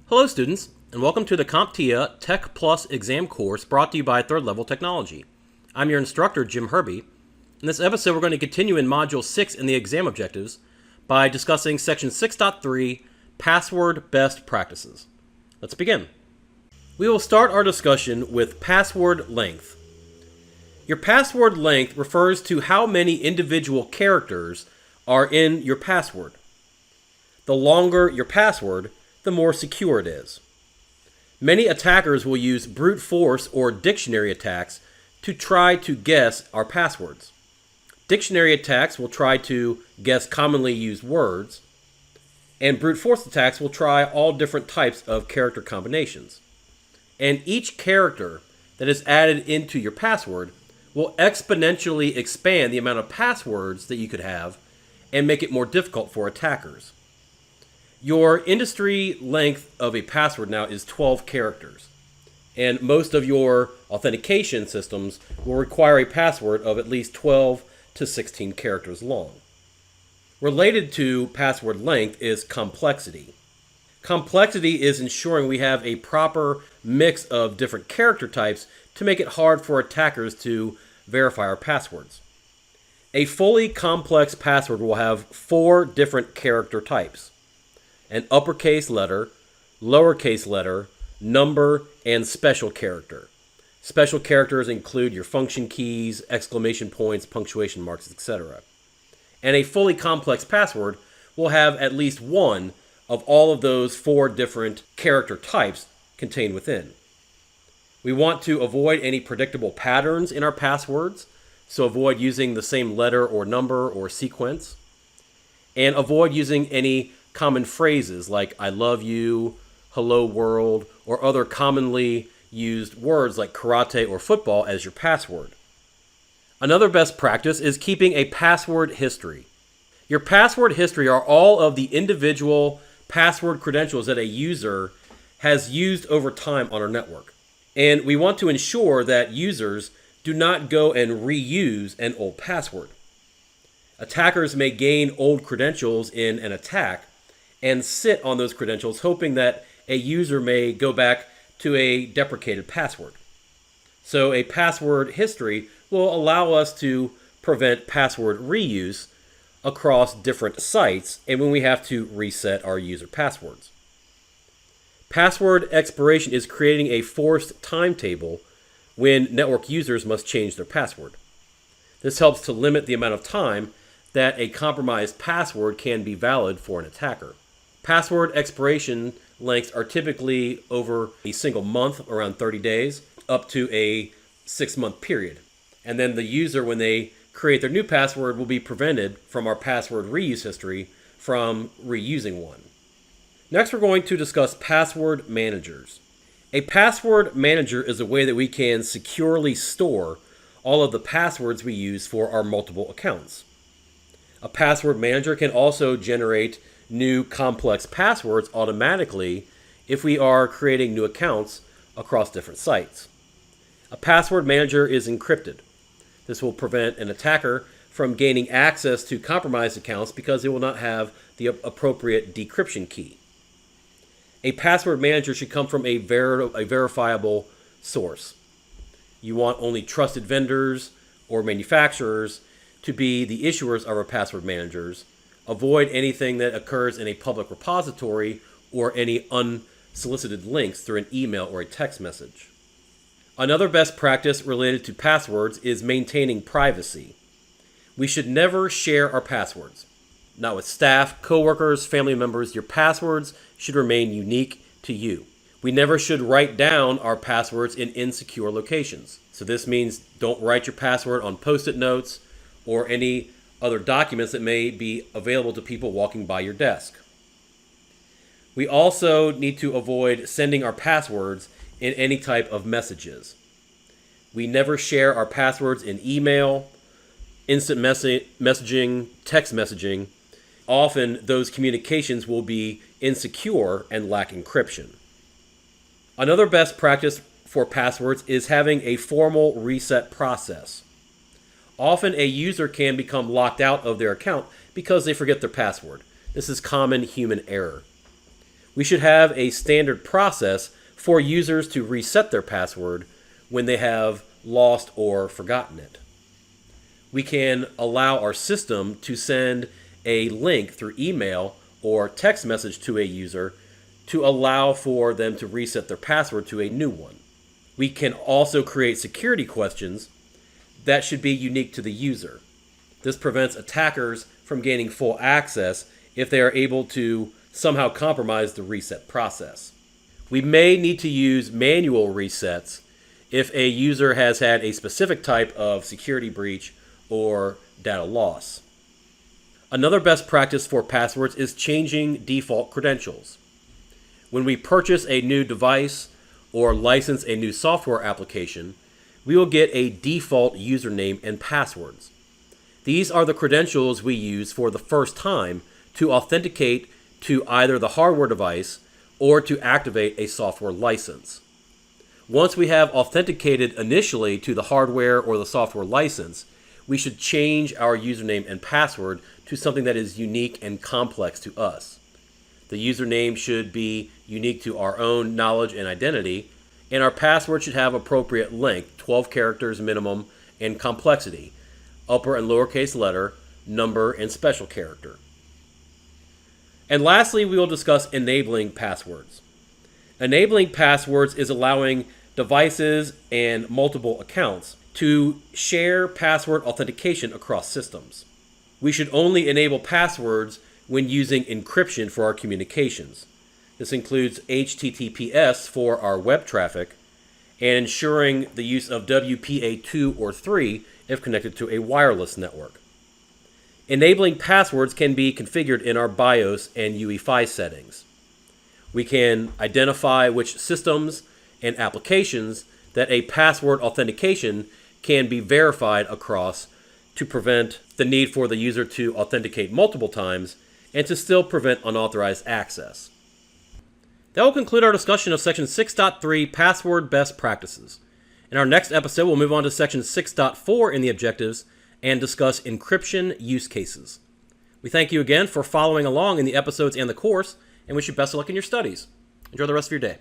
Hello students, and welcome to the CompTIA Tech Plus exam course brought to you by Third Level Technology. I'm your instructor, Jim Herbie. In this episode, we're going to continue in Module 6 in the exam objectives by discussing Section 6.3, Password Best Practices. Let's begin. We will start our discussion with password length. Your password length refers to how many individual characters are in your password. The longer your password, the more secure it is. Many attackers will use brute force or dictionary attacks to try to guess our passwords. Dictionary attacks will try to guess commonly used words, and brute force attacks will try all different types of character combinations. And each character that is added into your password will exponentially expand the amount of passwords that you could have and make it more difficult for attackers. Your industry length of a password now is 12 characters, and most of your authentication systems will require a password of at least 12 to 16 characters long. Related to password length is complexity. Complexity is ensuring we have a proper mix of different character types to make it hard for attackers to verify our passwords. A fully complex password will have 4 different character types: an uppercase letter, lowercase letter, number, and special character. Special characters include your function keys, exclamation points, punctuation marks, etc. And a fully complex password will have at least one of all of those 4 different character types contained within. We want to avoid any predictable patterns in our passwords, so avoid using the same letter or number or sequence, and avoid using any common phrases like I love you, hello world, or other commonly used words like karate or football as your password. Another best practice is keeping a password history. Your password history are all of the individual password credentials that a user has used over time on our network. And we want to ensure that users do not go and reuse an old password. Attackers may gain old credentials in an attack and sit on those credentials hoping that a user may go back to a deprecated password. So a password history will allow us to prevent password reuse across different sites and when we have to reset our user passwords. Password expiration is creating a forced timetable when network users must change their password. This helps to limit the amount of time that a compromised password can be valid for an attacker. Password expiration lengths are typically over a single month, around 30 days, up to a 6-month period. And then the user, when they create their new password, will be prevented from our password reuse history from reusing one. Next, we're going to discuss password managers. A password manager is a way that we can securely store all of the passwords we use for our multiple accounts. A password manager can also generate new complex passwords automatically if we are creating new accounts across different sites. A password manager is encrypted. This will prevent an attacker from gaining access to compromised accounts because it will not have the appropriate decryption key. A password manager should come from a verifiable source. You want only trusted vendors or manufacturers to be the issuers of our password managers. Avoid anything that occurs in a public repository or any unsolicited links through an email or a text message. Another best practice related to passwords is maintaining privacy. We should never share our passwords. Not with staff, coworkers, family members. Your passwords should remain unique to you. We never should write down our passwords in insecure locations. So this means don't write your password on Post-it notes or any other documents that may be available to people walking by your desk. We also need to avoid sending our passwords in any type of messages. We never share our passwords in email, instant messaging, text messaging. Often those communications will be insecure and lack encryption. Another best practice for passwords is having a formal reset process. Often a user can become locked out of their account because they forget their password. This is common human error. We should have a standard process for users to reset their password when they have lost or forgotten it. We can allow our system to send a link through email or text message to a user to allow for them to reset their password to a new one. We can also create security questions that should be unique to the user. This prevents attackers from gaining full access if they are able to somehow compromise the reset process. We may need to use manual resets if a user has had a specific type of security breach or data loss. Another best practice for passwords is changing default credentials. When we purchase a new device or license a new software application, we will get a default username and passwords. These are the credentials we use for the first time to authenticate to either the hardware device or to activate a software license. Once we have authenticated initially to the hardware or the software license, we should change our username and password to something that is unique and complex to us. The username should be unique to our own knowledge and identity, and our password should have appropriate length, 12 characters minimum, and complexity, upper and lowercase letter, number, and special character. And lastly, we will discuss enabling passwords. Enabling passwords is allowing devices and multiple accounts to share password authentication across systems. We should only enable passwords when using encryption for our communications. This includes HTTPS for our web traffic and ensuring the use of WPA2 or 3 if connected to a wireless network. Enabling passwords can be configured in our BIOS and UEFI settings. We can identify which systems and applications that a password authentication can be verified across to prevent the need for the user to authenticate multiple times and to still prevent unauthorized access. That will conclude our discussion of Section 6.3 Password Best Practices. In our next episode, we'll move on to Section 6.4 in the objectives and discuss encryption use cases. We thank you again for following along in the episodes and the course, and wish you best of luck in your studies. Enjoy the rest of your day.